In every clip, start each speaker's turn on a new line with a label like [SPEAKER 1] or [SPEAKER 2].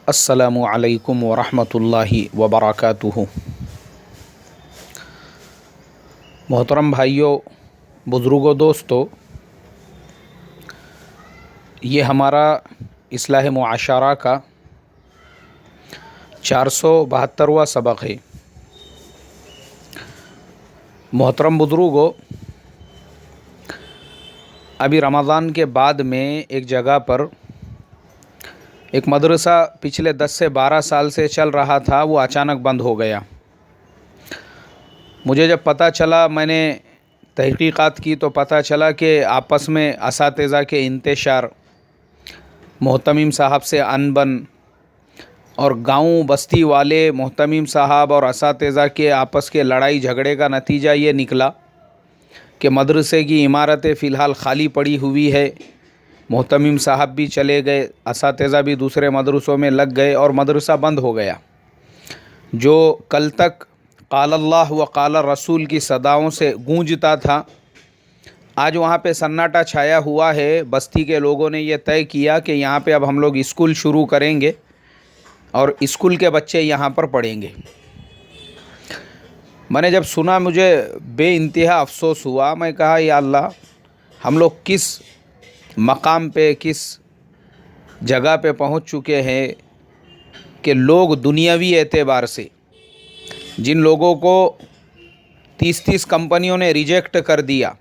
[SPEAKER 1] السلام علیکم ورحمۃ اللہ وبرکاتہ۔ محترم بھائیوں، بزرگوں، دوستو، یہ ہمارا اصلاح معاشرہ کا 472واں سبق ہے۔ محترم بزرگوں، ابھی رمضان کے بعد میں ایک جگہ پر ایک مدرسہ پچھلے 10 سے 12 سال سے چل رہا تھا، وہ اچانک بند ہو گیا۔ مجھے جب پتہ چلا، میں نے تحقیقات کی تو پتہ چلا کہ آپس میں اساتذہ کے انتشار، محتمم صاحب سے انبن، اور گاؤں بستی والے محتمم صاحب اور اساتذہ کے آپس کے لڑائی جھگڑے کا نتیجہ یہ نکلا کہ مدرسے کی عمارتیں فی الحال خالی پڑی ہوئی ہے۔ محتمم صاحب بھی چلے گئے، اساتذہ بھی دوسرے مدرسوں میں لگ گئے اور مدرسہ بند ہو گیا۔ جو کل تک قال اللہ و قال رسول کی صداؤں سے گونجتا تھا، آج وہاں پہ سناٹا چھایا ہوا ہے۔ بستی کے لوگوں نے یہ طے کیا کہ یہاں پہ اب ہم لوگ اسکول شروع کریں گے اور اسکول کے بچے یہاں پر پڑھیں گے۔ میں نے جب سنا، مجھے بے انتہا افسوس ہوا۔ میں کہا یا اللہ، ہم لوگ کس مقام پہ، کس جگہ پہ پہنچ چکے ہیں کہ لوگ دنیاوی اعتبار سے، جن لوگوں کو 30 کمپنیوں نے ریجیکٹ کر دیا،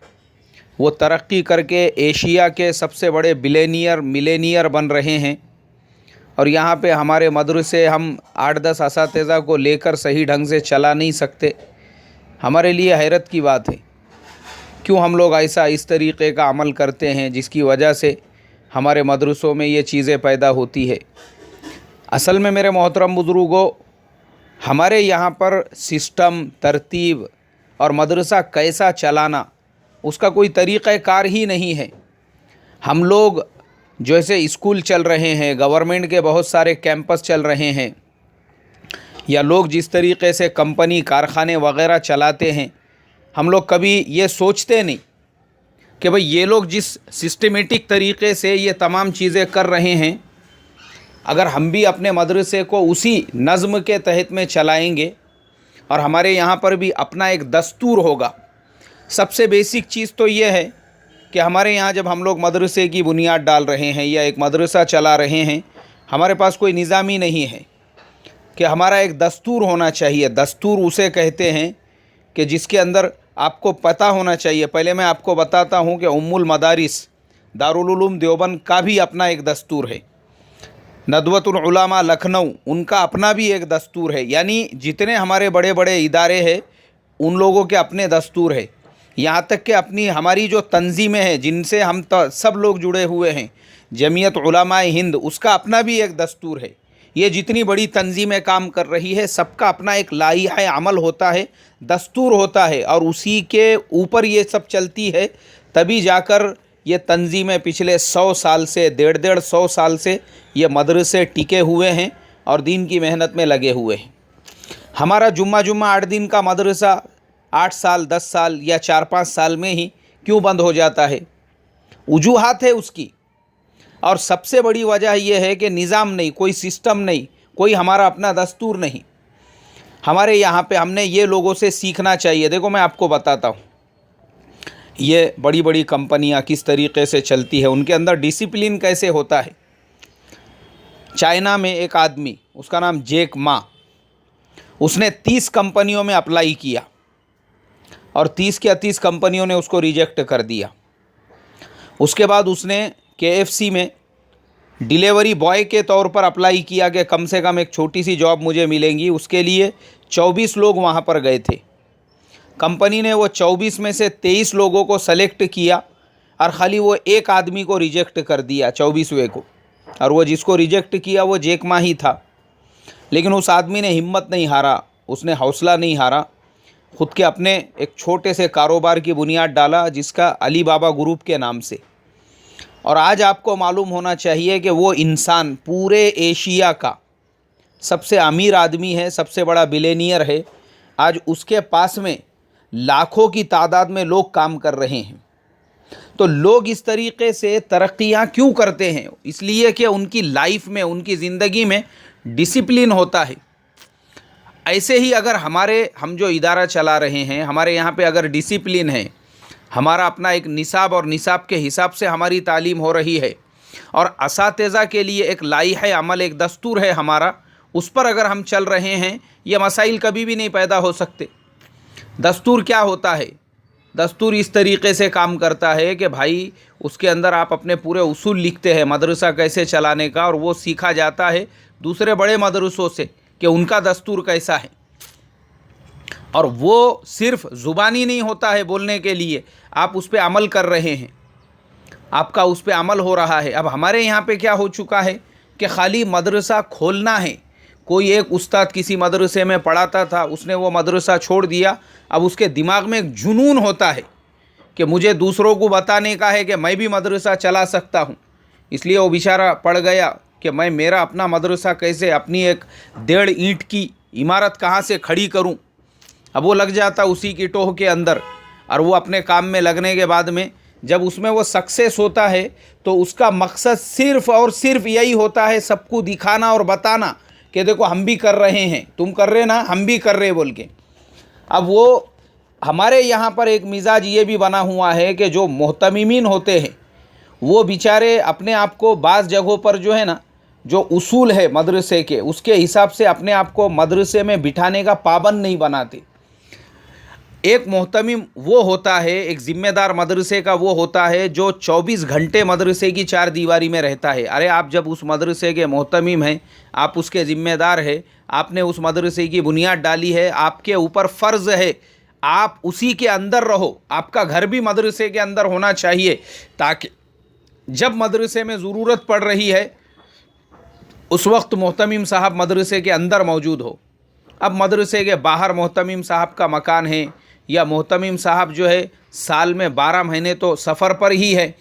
[SPEAKER 1] وہ ترقی کر کے ایشیا کے سب سے بڑے بلینئر ملینئر بن رہے ہیں، اور یہاں پہ ہمارے مدرسے ہم 8-10 اساتذہ کو لے کر صحیح ڈھنگ سے چلا نہیں سکتے۔ ہمارے لیے حیرت کی بات ہے، کیوں ہم لوگ ایسا اس طریقے کا عمل کرتے ہیں جس کی وجہ سے ہمارے مدرسوں میں یہ چیزیں پیدا ہوتی ہے۔ اصل میں میرے محترم بزرگوں، ہمارے یہاں پر سسٹم، ترتیب اور مدرسہ کیسا چلانا، اس کا کوئی طریقہ کار ہی نہیں ہے۔ ہم لوگ جیسے اسکول چل رہے ہیں، گورنمنٹ کے بہت سارے کیمپس چل رہے ہیں، یا لوگ جس طریقے سے کمپنی، کارخانے وغیرہ چلاتے ہیں، ہم لوگ کبھی یہ سوچتے نہیں کہ بھئی یہ لوگ جس سسٹمیٹک طریقے سے یہ تمام چیزیں کر رہے ہیں، اگر ہم بھی اپنے مدرسے کو اسی نظم کے تحت میں چلائیں گے اور ہمارے یہاں پر بھی اپنا ایک دستور ہوگا۔ سب سے بیسک چیز تو یہ ہے کہ ہمارے یہاں جب ہم لوگ مدرسے کی بنیاد ڈال رہے ہیں یا ایک مدرسہ چلا رہے ہیں، ہمارے پاس کوئی نظام ہی نہیں ہے کہ ہمارا ایک دستور ہونا چاہیے۔ دستور اسے کہتے ہیں کہ جس کے اندر آپ کو پتہ ہونا چاہیے۔ پہلے میں آپ کو بتاتا ہوں کہ المدارس دارالعلوم دیوبند کا بھی اپنا ایک دستور ہے، ندوۃ العلماء لکھنؤ ان کا اپنا بھی ایک دستور ہے، یعنی جتنے ہمارے بڑے بڑے ادارے ہیں ان لوگوں کے اپنے دستور ہے۔ یہاں تک کہ ہماری جو تنظیمیں ہیں جن سے ہم سب لوگ جڑے ہوئے ہیں، جمعیت علماء ہند، اس کا اپنا بھی ایک دستور ہے۔ یہ جتنی بڑی تنظیمیں کام کر رہی ہے، سب کا اپنا ایک لائحہ عمل ہوتا ہے، دستور ہوتا ہے، اور اسی کے اوپر یہ سب چلتی ہے۔ تبھی جا کر یہ تنظیمیں پچھلے 100 سال سے، 150 سال سے یہ مدرسے ٹکے ہوئے ہیں اور دین کی محنت میں لگے ہوئے ہیں۔ ہمارا جمعہ 8 دن کا مدرسہ 8 سال، 10 سال یا 4-5 سال میں ہی کیوں بند ہو جاتا ہے؟ وجوہات ہے اس کی، اور سب سے بڑی وجہ یہ ہے کہ نظام نہیں، کوئی سسٹم نہیں، کوئی ہمارا اپنا دستور نہیں۔ ہمارے یہاں پہ ہم نے یہ لوگوں سے سیکھنا چاہیے۔ دیکھو، میں آپ کو بتاتا ہوں، یہ بڑی بڑی کمپنیاں کس طریقے سے چلتی ہے، ان کے اندر ڈسپلن کیسے ہوتا ہے۔ چائنا میں ایک آدمی، اس کا نام جیک ما، اس نے 30 کمپنیوں میں اپلائی کیا اور 30 کے 30 کمپنیوں نے اس کو ریجیکٹ کر دیا۔ اس کے بعد اس نے KFC میں ڈیلیوری بوائے کے طور پر اپلائی کیا کہ کم سے کم ایک چھوٹی سی جاب مجھے ملیں گی۔ اس کے لیے 24 لوگ وہاں پر گئے تھے۔ کمپنی نے وہ 24 میں سے 23 لوگوں کو سلیکٹ کیا اور خالی وہ ایک آدمی کو ریجیکٹ کر دیا، 24ویں کو، اور وہ جس کو ریجیکٹ کیا وہ جیک ما ہی تھا۔ لیکن اس آدمی نے ہمت نہیں ہارا، اس نے حوصلہ نہیں ہارا، خود کے اپنے ایک چھوٹے سے کاروبار کی بنیاد ڈالا جس کا علی بابا گروپ کے نام سے۔ اور آج آپ کو معلوم ہونا چاہیے کہ وہ انسان پورے ایشیا کا سب سے امیر آدمی ہے، سب سے بڑا بلینئر ہے۔ آج اس کے پاس میں لاکھوں کی تعداد میں لوگ کام کر رہے ہیں۔ تو لوگ اس طریقے سے ترقیاں کیوں کرتے ہیں؟ اس لیے کہ ان کی لائف میں، ان کی زندگی میں डिसिप्लिन होता है। ऐसे ही अगर हम जो इदारा चला रहे हैं, हमारे यहाँ पे अगर डिसिप्लिन है, हमारा अपना एक निसाब और निसाब के हिसाब से हमारी तालीम हो रही है, और असातिज़ा के लिए एक लाइहा अमल, एक दस्तूर है हमारा, उस पर अगर हम चल रहे हैं, ये मसाइल कभी भी नहीं पैदा हो सकते। दस्तूर क्या होता है? दस्तूर इस तरीक़े से काम करता है कि भाई उसके अंदर आप अपने पूरे उसूल लिखते हैं मदरसा कैसे चलाने का, और वो सीखा जाता है दूसरे बड़े मदरसों से कि उनका दस्तूर कैसा है। और वो सिर्फ़ ज़ुबानी नहीं होता है बोलने के लिए, आप उस पर अमल कर रहे हैं, आपका उस पर अमल हो रहा है। अब हमारे यहाँ पे क्या हो चुका है कि खाली मदरसा खोलना है। कोई एक उस्ताद किसी मदरसे में पढ़ाता था, उसने वो मदरसा छोड़ दिया, अब उसके दिमाग में एक जुनून होता है कि मुझे दूसरों को बताने का है कि मैं भी मदरसा चला सकता हूँ। इसलिए वो बेचारा पड़ गया कि मैं मेरा अपना मदरसा कैसे, अपनी एक 1.5 ईंट की इमारत कहाँ से खड़ी करूँ। अब वो लग जाता उसी की टोह के अंदर, और वो अपने काम में लगने के बाद में जब उसमें वो सक्सेस होता है तो उसका मकसद सिर्फ़ और सिर्फ यही होता है सबको दिखाना और बताना कि देखो हम भी कर रहे हैं, तुम कर रहे ना, हम भी कर रहे बोल के। अब वो हमारे यहाँ पर एक मिजाज ये भी बना हुआ है कि जो मोहतमीमीन होते हैं वो बेचारे अपने आप को बाज़ जगहों पर जो है ना, जो उसूल है मदरसे के, उसके हिसाब से अपने आप को मदरसे में बिठाने का पाबंद नहीं बनाते। एक मोहतमीम वो होता है, एक ज़िम्मेदार मदरसे का वो होता है जो 24 घंटे मदरसे की 4 दीवारी में रहता है। अरे आप जब उस मदरसे के मोहतमीम हैं, आप उसके ज़िम्मेदार हैं, आपने उस मदरसे की बुनियाद डाली है, आपके ऊपर फ़र्ज़ है आप उसी के अंदर रहो। आपका घर भी मदरसे के अंदर होना चाहिए, ताकि जब मदरसे में ज़रूरत पड़ रही है उस वक्त मोहतमीम साहब मदरसे के अंदर मौजूद हो। अब मदरसे के बाहर मोहतमीम साहब का मकान है, या मोहतमीम साहब जो है साल में 12 महीने तो सफ़र पर ही है।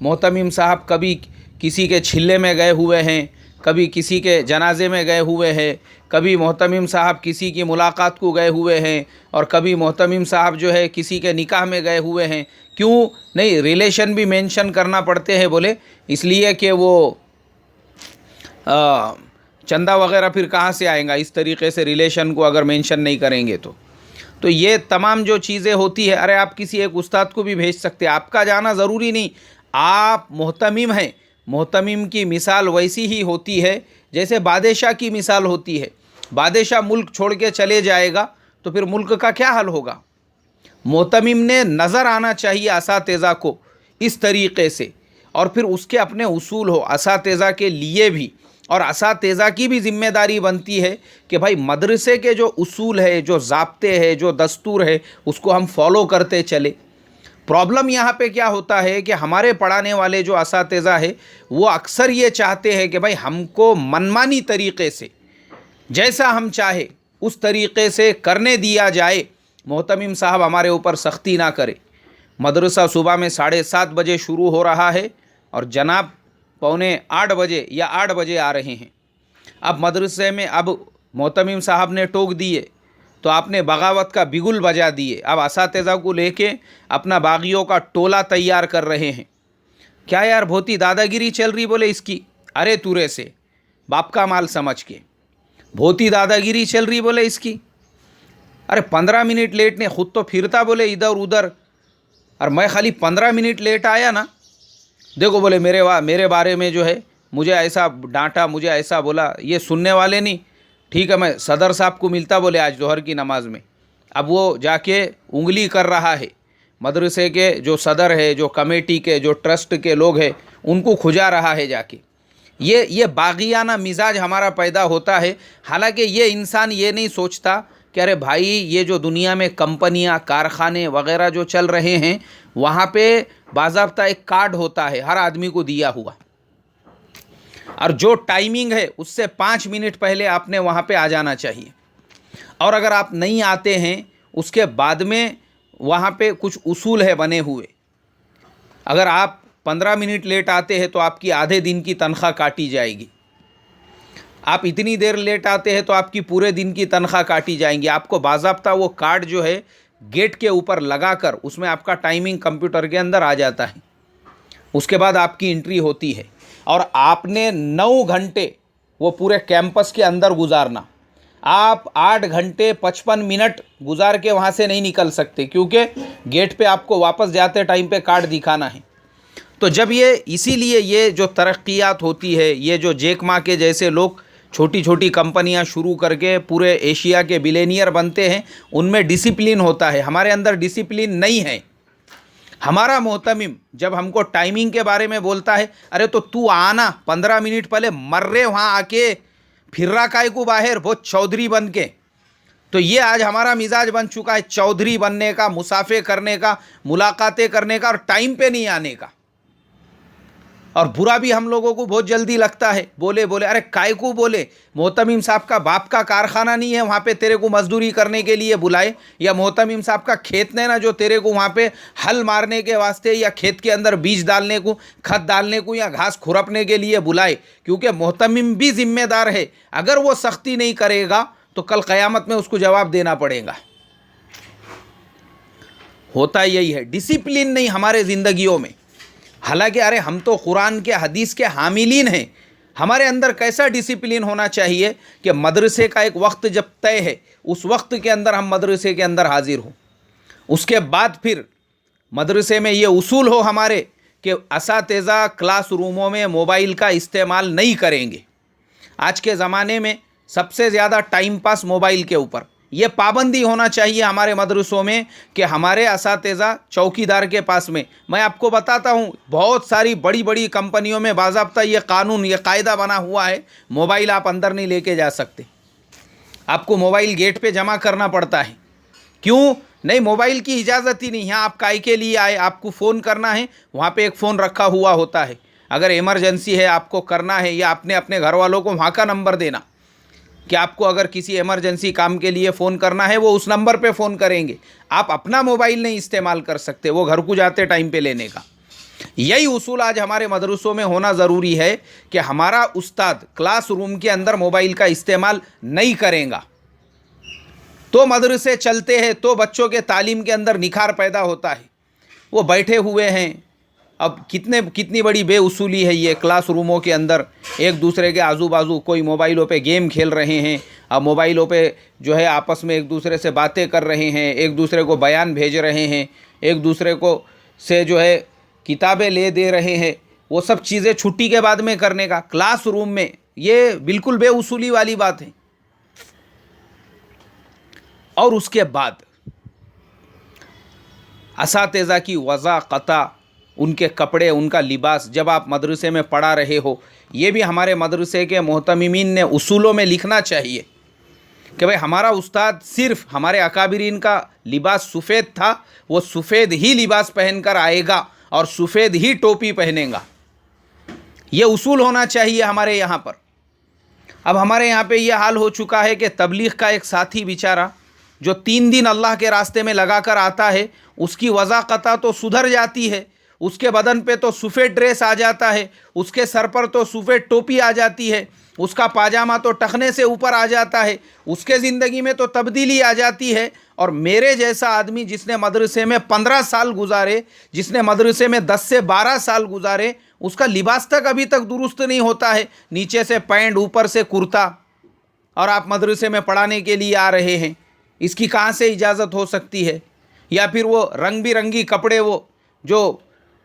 [SPEAKER 1] मोहतमीम साहब कभी किसी के छिल्ले में गए हुए हैं, कभी किसी के जनाजे में गए हुए हैं, कभी मोहतमीम साहब किसी की मुलाकात को गए हुए हैं, और कभी मोहतमीम साहब जो है किसी के निकाह में गए हुए हैं। क्यों नहीं, रिलेशन भी मेंशन करना पड़ते हैं, बोले इसलिए कि वो चंदा वगैरह फिर कहाँ से आएगा इस तरीक़े से रिलेशन को अगर मेंशन नहीं करेंगे तो ये तमाम जो चीज़ें होती है। अरे आप किसी एक उस्ताद को भी भेज सकते हैं, आपका जाना ज़रूरी नहीं। आप मोहतमीम हैं, मोहतमीम की मिसाल वैसी ही होती है जैसे बादशाह की मिसाल होती है। बादशाह मुल्क छोड़ के चले जाएगा तो फिर मुल्क का क्या हाल होगा। मोहतमीम ने नज़र आना चाहिए असातिज़ा को इस तरीक़े से, और फिर उसके अपने उसूल हो असातिज़ा के लिए भी, और असातिज़ा की भी ज़िम्मेदारी बनती है कि भाई मदरसे के जो उसूल है, जो ज़ाब्ते है, जो दस्तूर है, उसको हम फॉलो करते चले। प्रॉब्लम यहाँ पे क्या होता है कि हमारे पढ़ाने वाले जो असातिज़ा है वो अक्सर ये चाहते हैं कि भाई हमको मनमानी तरीक़े से जैसा हम चाहे उस तरीक़े से करने दिया जाए, मोहतमीम साहब हमारे ऊपर सख्ती ना करे। मदरसा सुबह में 7:30 बजे शुरू हो रहा है और जनाब 7:45 बजे या 8 बजे आ रहे हैं। अब मदरसे में अब मोहतमीम साहब ने टोक दिए तो आपने बगावत का बिगुल बजा दिए। अब असातिज़ा को लेके अपना बागियों का टोला तैयार कर रहे हैं। क्या यार बहुत ही दादागिरी चल रही, बोले इसकी, अरे तुरे से बाप का माल समझ के बहुत ही दादागिरी चल रही, बोले इसकी। अरे 15 मिनट लेट ने खुद तो फिरता बोले इधर उधर, और मैं खाली 15 मिनट लेट आया ना, देखो बोले मेरे बारे में जो है मुझे ऐसा डांटा, मुझे ऐसा बोला। ये सुनने वाले नहीं, ठीक है मैं सदर साहब को मिलता बोले आज दोहर की नमाज में। अब वो जाके उंगली कर रहा है, मदरसे के जो सदर है, जो कमेटी के, जो ट्रस्ट के लोग हैं, उनको खुजा रहा है जाके। ये बागियाना मिजाज हमारा पैदा होता है। हालांकि ये इंसान ये नहीं सोचता कि अरे भाई ये जो दुनिया में कंपनियां, कारखाने वगैरह जो चल रहे हैं, वहाँ पे बाज़ाब्ता एक कार्ड होता है हर आदमी को दिया हुआ, और जो टाइमिंग है उससे 5 मिनट पहले आपने वहाँ पे आ जाना चाहिए। और अगर आप नहीं आते हैं उसके बाद में वहाँ पे कुछ उसूल है बने हुए। अगर आप 15 मिनट लेट आते हैं तो आपकी आधे दिन की तनख्वाह काटी जाएगी। आप इतनी देर लेट आते हैं तो आपकी पूरे दिन की तनख्वाह काटी जाएंगी। आपको बाज़ाब्ता वो कार्ड जो है गेट के ऊपर लगाकर उसमें आपका टाइमिंग कंप्यूटर के अंदर आ जाता है। उसके बाद आपकी एंट्री होती है, और आपने 9 घंटे वो पूरे कैंपस के अंदर गुजारना। आप 8 घंटे 55 मिनट गुजार के वहाँ से नहीं निकल सकते, क्योंकि गेट पे आपको वापस जाते टाइम पे कार्ड दिखाना है। तो जब ये इसीलिए ये जो तरक्कियात होती है, ये जो जैक मा के जैसे लोग छोटी छोटी कंपनियां शुरू करके पूरे एशिया के बिलियनियर बनते हैं, उनमें डिसिप्लिन होता है। हमारे अंदर डिसिप्लिन नहीं है। हमारा मोहतमिम जब हमको टाइमिंग के बारे में बोलता है, अरे तो तू आना 15 मिनट पहले, मर रहे वहाँ आके फिर रहा काय को बाहर बहुत चौधरी बन के। तो ये आज हमारा मिजाज बन चुका है, चौधरी बनने का, मुसाफे करने का, मुलाकातें करने का और टाइम पे नहीं आने का। और बुरा भी हम लोगों को बहुत जल्दी लगता है। बोले अरे काय को बोले, मोहतमिम साहब का बाप का कारखाना नहीं है वहाँ पे तेरे को मजदूरी करने के लिए बुलाए, या मोहतमिम साहब का खेत नहीं ना जो तेरे को वहाँ पे हल मारने के वास्ते या खेत के अंदर बीज डालने को, खत डालने को या घास खुरपने के लिए बुलाए। क्योंकि मोहतमिम भी जिम्मेदार है। अगर वो सख्ती नहीं करेगा तो कल क़यामत में उसको जवाब देना पड़ेगा। होता यही है, डिसिप्लिन नहीं हमारे ज़िंदगियों में। हालांकि अरे हम तो कुरान के हदीस के हामिलीन हैं। हमारे अंदर कैसा डिसिप्लिन होना चाहिए कि मदरसे का एक वक्त जब तय है, उस वक्त के अंदर हम मदरसे के अंदर हाजिर हों। उसके बाद फिर मदरसे में ये उसूल हो हमारे कि असातिज़ा क्लास रूमों में मोबाइल का इस्तेमाल नहीं करेंगे। आज के ज़माने में सबसे ज़्यादा टाइम पास मोबाइल के ऊपर, ये पाबंदी होना चाहिए हमारे मदरसों में कि हमारे असातिज़ा चौकीदार के पास में। मैं आपको बताता हूँ, बहुत सारी बड़ी बड़ी कंपनियों में बाज़ाब्ता ये कानून, ये कायदा बना हुआ है, मोबाइल आप अंदर नहीं लेके जा सकते। आपको मोबाइल गेट पे जमा करना पड़ता है। क्यों नहीं? मोबाइल की इजाज़त ही नहीं। यहाँ आप काय के लिए आए, आपको फ़ोन करना है, वहाँ पे एक फ़ोन रखा हुआ होता है। अगर इमरजेंसी है, आपको करना है, या आपने अपने घर वालों को वहाँ का नंबर देना कि आपको अगर किसी इमरजेंसी काम के लिए फ़ोन करना है, वो उस नंबर पे फ़ोन करेंगे। आप अपना मोबाइल नहीं इस्तेमाल कर सकते, वो घर को जाते टाइम पे लेने का। यही उसूल आज हमारे मदरसों में होना ज़रूरी है कि हमारा उस्ताद क्लास रूम के अंदर मोबाइल का इस्तेमाल नहीं करेगा तो मदरसे चलते हैं, तो बच्चों के तालीम के अंदर निखार पैदा होता है। वो बैठे हुए हैं, अब कितनी बड़ी बेउसूली है ये। क्लास रूमों के अंदर एक दूसरे के आजू बाजू कोई मोबाइलों पे गेम खेल रहे हैं, अब मोबाइलों पे जो है आपस में एक दूसरे से बातें कर रहे हैं, एक दूसरे को बयान भेज रहे हैं, एक दूसरे को से जो है किताबें ले दे रहे हैं। वो सब चीज़ें छुट्टी के बाद में करने का, क्लास रूम में, ये बिल्कुल बेउसूली वाली बात है। और उसके बाद असातिज़ा की वज़ाक़ता, उनके कपड़े, उनका लिबास जब आप मदरसे में पढ़ा रहे हो, ये भी हमारे मदरसे के मोहतमिमीन ने उसूलों में लिखना चाहिए कि भाई हमारा उस्ताद सिर्फ हमारे अकाबिरीन का लिबास सफ़ेद था, वो सफ़ेद ही लिबास पहनकर आएगा और सफ़ेद ही टोपी पहनेगा। ये उसूल होना चाहिए हमारे यहाँ पर। अब हमारे यहाँ पे ये हाल हो चुका है कि तबलीग का एक साथी बेचारा जो 3 दिन अल्लाह के रास्ते में लगा कर आता है, उसकी वज़ाक़ता तो सुधर जाती है, उसके बदन पे तो सफ़ेद ड्रेस आ जाता है, उसके सर पर तो सफ़ेद टोपी आ जाती है, उसका पाजामा तो टखने से ऊपर आ जाता है, उसके ज़िंदगी में तो तब्दीली आ जाती है। और मेरे जैसा आदमी जिसने मदरसे में 15 साल गुजारे, जिसने मदरसे में 10 से 12 साल गुजारे, उसका लिबास तक अभी तक दुरुस्त नहीं होता है, नीचे से पैंट ऊपर से कुर्ता, और आप मदरसे में पढ़ाने के लिए आ रहे हैं। इसकी कहाँ से इजाज़त हो सकती है? या फिर वो रंग बिरंगी कपड़े, वो जो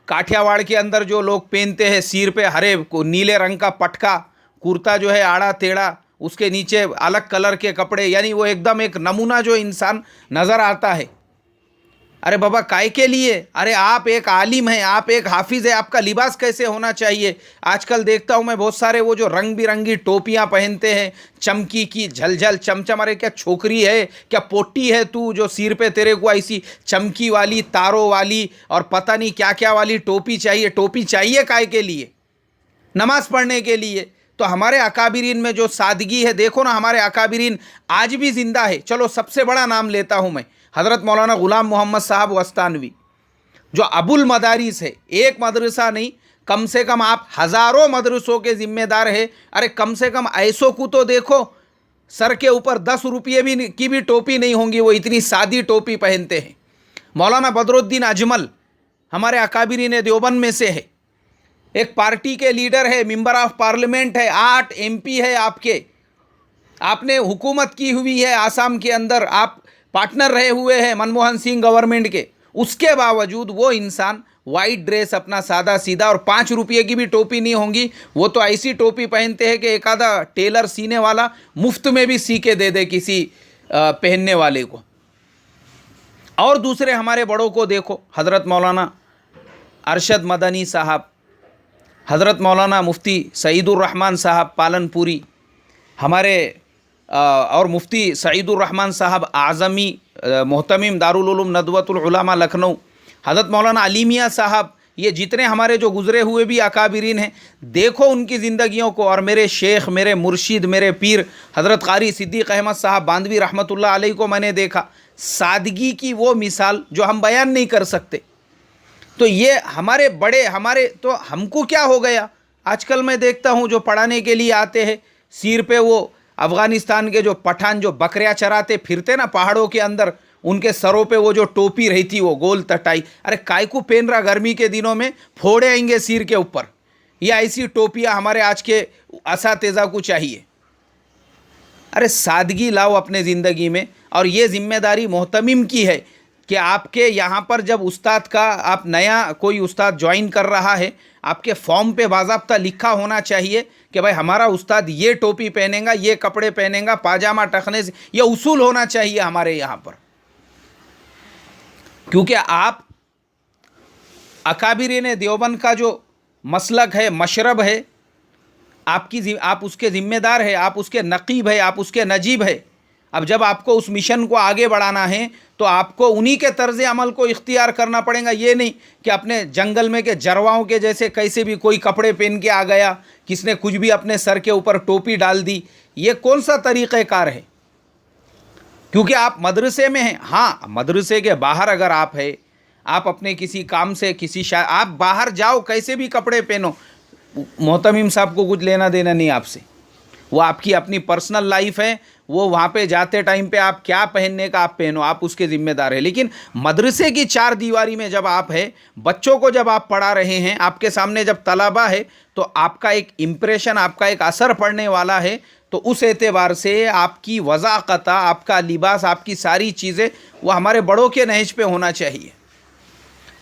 [SPEAKER 1] काठियावाड़ के अंदर जो लोग पहनते हैं, सिर पे हरे को नीले रंग का पटका, कुर्ता जो है आड़ा टेढ़ा, उसके नीचे अलग कलर के कपड़े, यानी वो एकदम एक नमूना जो इंसान नज़र आता है। अरे बाबा काय के लिए? अरे आप एक आलिम हैं, आप एक हाफिज़ है, आपका लिबास कैसे होना चाहिए? आजकल देखता हूँ मैं बहुत सारे वो जो रंग बिरंगी टोपियाँ पहनते हैं, चमकी की झलझल चमचम। अरे क्या छोकरी है, क्या पोटी है तू जो सिर पे तेरे को ऐसी चमकी वाली, तारों वाली और पता नहीं क्या क्या वाली टोपी चाहिए? टोपी चाहिए काय के लिए? नमाज़ पढ़ने के लिए। तो हमारे अकाबिरीन में जो सादगी है, देखो ना, हमारे अकाबिरीन आज भी ज़िंदा है। चलो सबसे बड़ा नाम लेता हूँ मैं, हज़रत मौलाना ग़ुलाम मोहम्मद साहब वस्तानवी, जो अबुल मदारिस है। एक मदरसा नहीं, कम से कम आप हज़ारों मदरसों के ज़िम्मेदार है। अरे कम से कम ऐसों को तो देखो, सर के ऊपर 10 रुपये भी की भी टोपी नहीं होंगी, वो इतनी सादी टोपी पहनते हैं। मौलाना बदरुद्दीन अजमल हमारे अकाबिरीन देवबंद में से है। ایک پارٹی کے لیڈر ہے, ممبر آف پارلیمنٹ ہے, 8 MP ہے آپ نے حکومت کی ہوئی ہے آسام کے اندر, آپ پارٹنر رہے ہوئے ہیں منموہن سنگھ گورنمنٹ کے, اس کے باوجود وہ انسان وائٹ ڈریس اپنا سادہ سیدھا, اور 5 روپے کی بھی ٹوپی نہیں ہوں گی, وہ تو ایسی ٹوپی پہنتے ہیں کہ ایک آدھا ٹیلر سینے والا مفت میں بھی سی کے دے دے کسی پہننے والے کو. اور دوسرے ہمارے بڑوں کو دیکھو, حضرت مولانا ارشد مدنی صاحب, حضرت مولانا مفتی سعید الرحمن صاحب پالن پوری, ہمارے اور مفتی سعید الرحمن صاحب اعظمی محتمم دارالعلوم ندوۃ العلماء لکھنؤ, حضرت مولانا علی میاں صاحب, یہ جتنے ہمارے جو گزرے ہوئے بھی اکابرین ہیں, دیکھو ان کی زندگیوں کو. اور میرے شیخ, میرے مرشد, میرے پیر حضرت قاری صدیق احمد صاحب باندوی رحمۃ اللہ علیہ کو میں نے دیکھا, سادگی کی وہ مثال جو ہم بیان نہیں کر سکتے. تو یہ ہمارے بڑے, ہمارے تو ہم کو کیا ہو گیا. آج کل میں دیکھتا ہوں جو پڑھانے کے لیے آتے ہیں, سیر پہ وہ افغانستان کے جو پٹھان جو بکریاں چراتے پھرتے نا پہاڑوں کے اندر, ان کے سروں پہ وہ جو ٹوپی رہتی وہ گول تٹائی, ارے کائے کو پہن رہا, گرمی کے دنوں میں پھوڑے آئیں گے سیر کے اوپر. یہ ایسی ٹوپیاں ہمارے آج کے اساتذہ کو چاہیے. ارے سادگی لاؤ اپنے زندگی میں. اور یہ ذمہ داری محتمم کی ہے کہ آپ کے یہاں پر جب استاد کا, آپ نیا کوئی استاد جوائن کر رہا ہے, آپ کے فارم پہ باضابطہ لکھا ہونا چاہیے کہ بھائی ہمارا استاد یہ ٹوپی پہنے گا, یہ کپڑے پہنے گا, پاجامہ ٹخنے سے, یہ اصول ہونا چاہیے ہمارے یہاں پر. کیونکہ آپ اکابرین دیوبند کا جو مسلک ہے, مشرب ہے, آپ اس کے ذمہ دار ہے, آپ اس کے نقیب ہے, آپ اس کے نجیب ہے. اب جب آپ کو اس مشن کو آگے بڑھانا ہے تو آپ کو انہی کے طرز عمل کو اختیار کرنا پڑے گا. یہ نہیں کہ اپنے جنگل میں کے جرواؤں کے جیسے کیسے بھی کوئی کپڑے پہن کے آ گیا, کس نے کچھ بھی اپنے سر کے اوپر ٹوپی ڈال دی. یہ کون سا طریقہ کار ہے؟ کیونکہ آپ مدرسے میں ہیں. ہاں, مدرسے کے باہر اگر آپ ہے, آپ اپنے کسی کام سے آپ باہر جاؤ, کیسے بھی کپڑے پہنو, محتمم صاحب کو کچھ لینا دینا نہیں آپ سے. وہ آپ کی اپنی پرسنل لائف ہے, وہ وہاں پہ جاتے ٹائم پہ آپ کیا پہننے کا آپ پہنو, آپ اس کے ذمہ دار ہیں. لیکن مدرسے کی 4 دیواری میں جب آپ ہے, بچوں کو جب آپ پڑھا رہے ہیں, آپ کے سامنے جب طلبہ ہے, تو آپ کا ایک امپریشن, آپ کا ایک اثر پڑنے والا ہے. تو اس اعتبار سے آپ کی وضاقت, آپ کا لباس, آپ کی ساری چیزیں وہ ہمارے بڑوں کے نہج پہ ہونا چاہیے.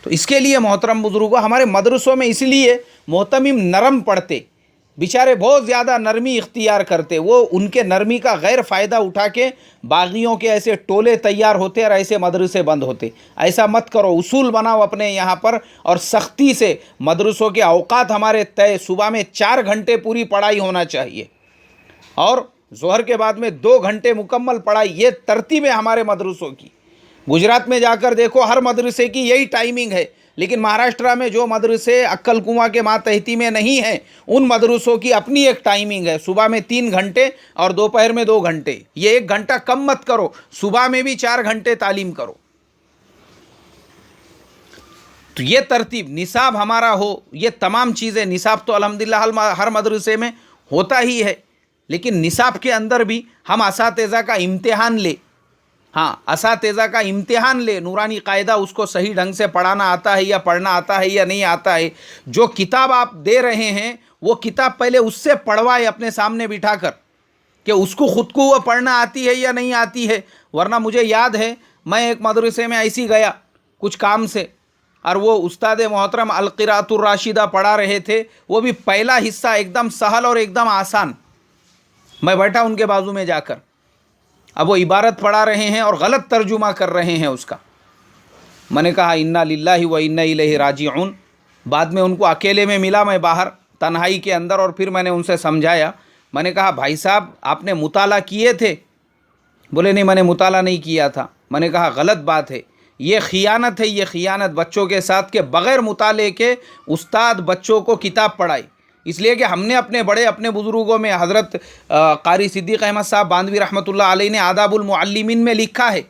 [SPEAKER 1] تو اس کے لیے محترم بزرگوں, ہمارے مدرسوں میں اس لیے محتمم نرم پڑھتے, بیچارے بہت زیادہ نرمی اختیار کرتے, وہ ان کے نرمی کا غیر فائدہ اٹھا کے باغیوں کے ایسے ٹولے تیار ہوتے اور ایسے مدرسے بند ہوتے. ایسا مت کرو, اصول بناؤ اپنے یہاں پر, اور سختی سے مدرسوں کے اوقات ہمارے طے, صبح میں 4 گھنٹے پوری پڑھائی ہونا چاہیے, اور ظہر کے بعد میں 2 گھنٹے مکمل پڑھائی. یہ ترتیب ہے ہمارے مدرسوں کی. گجرات میں جا کر دیکھو, ہر مدرسے کی یہی ٹائمنگ ہے. لیکن مہاراشٹرا میں جو مدرسے عقل کنواں کے ماتحتی میں نہیں ہیں, ان مدرسوں کی اپنی ایک ٹائمنگ ہے. صبح میں 3 گھنٹے اور دوپہر میں 2 گھنٹے. یہ 1 گھنٹہ کم مت کرو, صبح میں بھی 4 گھنٹے تعلیم کرو. تو یہ ترتیب, نصاب ہمارا ہو, یہ تمام چیزیں. نصاب تو الحمدللہ ہر مدرسے میں ہوتا ہی ہے, لیکن نصاب کے اندر بھی ہم اساتذہ کا امتحان لے. ہاں, اساتذہ کا امتحان لے, نورانی قاعدہ اس کو صحیح ڈھنگ سے پڑھانا آتا ہے یا پڑھنا آتا ہے یا نہیں آتا ہے. جو کتاب آپ دے رہے ہیں وہ کتاب پہلے اس سے پڑھوائے اپنے سامنے بٹھا کر, کہ اس کو خود کو وہ پڑھنا آتی ہے یا نہیں آتی ہے. ورنہ مجھے یاد ہے, میں ایک مدرسے میں ایسی گیا کچھ کام سے, اور وہ استاد محترم القراءۃ الراشدہ پڑھا رہے تھے. وہ بھی پہلا حصہ ایک دم سہل اور ایک دم آسان. میں بیٹھا ان کے بازو میں جا کر, اب وہ عبارت پڑھا رہے ہیں اور غلط ترجمہ کر رہے ہیں اس کا. میں نے کہا انا للہ و انا الیہ راجعون. بعد میں ان کو اکیلے میں ملا, میں باہر تنہائی کے اندر, اور پھر میں نے ان سے سمجھایا. میں نے کہا بھائی صاحب آپ نے مطالعہ کیے تھے؟ بولے نہیں میں نے مطالعہ نہیں کیا تھا. میں نے کہا غلط بات ہے, یہ خیانت ہے, یہ خیانت بچوں کے ساتھ, کہ بغیر مطالعے کے استاد بچوں کو کتاب پڑھائی. اس لیے کہ ہم نے اپنے بڑے, اپنے بزرگوں میں حضرت قاری صدیق احمد صاحب باندوی رحمۃ اللہ علیہ نے آداب المعلمین میں لکھا ہے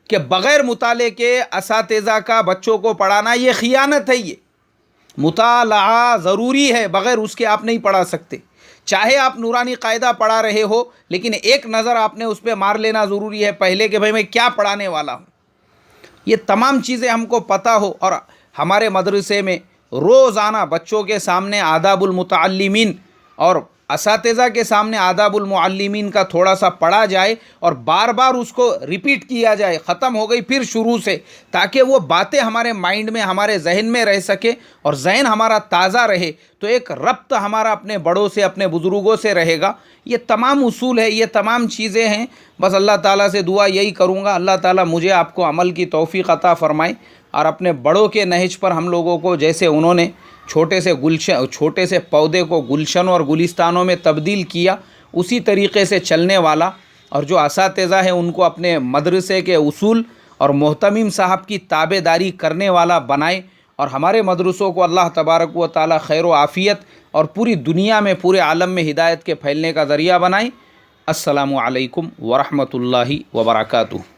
[SPEAKER 1] کہ بغیر مطالعے کے اساتذہ کا بچوں کو پڑھانا یہ خیانت ہے. یہ مطالعہ ضروری ہے, بغیر اس کے آپ نہیں پڑھا سکتے. چاہے آپ نورانی قاعدہ پڑھا رہے ہو, لیکن ایک نظر آپ نے اس پہ مار لینا ضروری ہے پہلے, کہ بھائی میں کیا پڑھانے والا ہوں. یہ تمام چیزیں ہم کو پتہ ہو. اور ہمارے مدرسے میں روزانہ بچوں کے سامنے آداب المتعلمین اور اساتذہ کے سامنے آداب المعلمین کا تھوڑا سا پڑھا جائے اور بار بار اس کو ریپیٹ کیا جائے، ختم ہو گئی پھر شروع سے، تاکہ وہ باتیں ہمارے مائنڈ میں، ہمارے ذہن میں رہ سکے اور ذہن ہمارا تازہ رہے، تو ایک ربط ہمارا اپنے بڑوں سے، اپنے بزرگوں سے رہے گا۔ یہ تمام اصول ہے، یہ تمام چیزیں ہیں۔ بس اللہ تعالیٰ سے دعا یہی کروں گا، اللہ تعالیٰ مجھے آپ کو عمل کی توفیق عطا فرمائے اور اپنے بڑوں کے نہج پر ہم لوگوں کو، جیسے انہوں نے چھوٹے سے پودے کو گلشنوں اور گلستانوں میں تبدیل کیا، اسی طریقے سے چلنے والا، اور جو اساتذہ ہیں ان کو اپنے مدرسے کے اصول اور محتمم صاحب کی تابع داری کرنے والا بنائے، اور ہمارے مدرسوں کو اللہ تبارک و تعالی خیر و عافیت اور پوری دنیا میں، پورے عالم میں ہدایت کے پھیلنے کا ذریعہ بنائیں۔ السلام علیکم ورحمۃ اللہ وبرکاتہ۔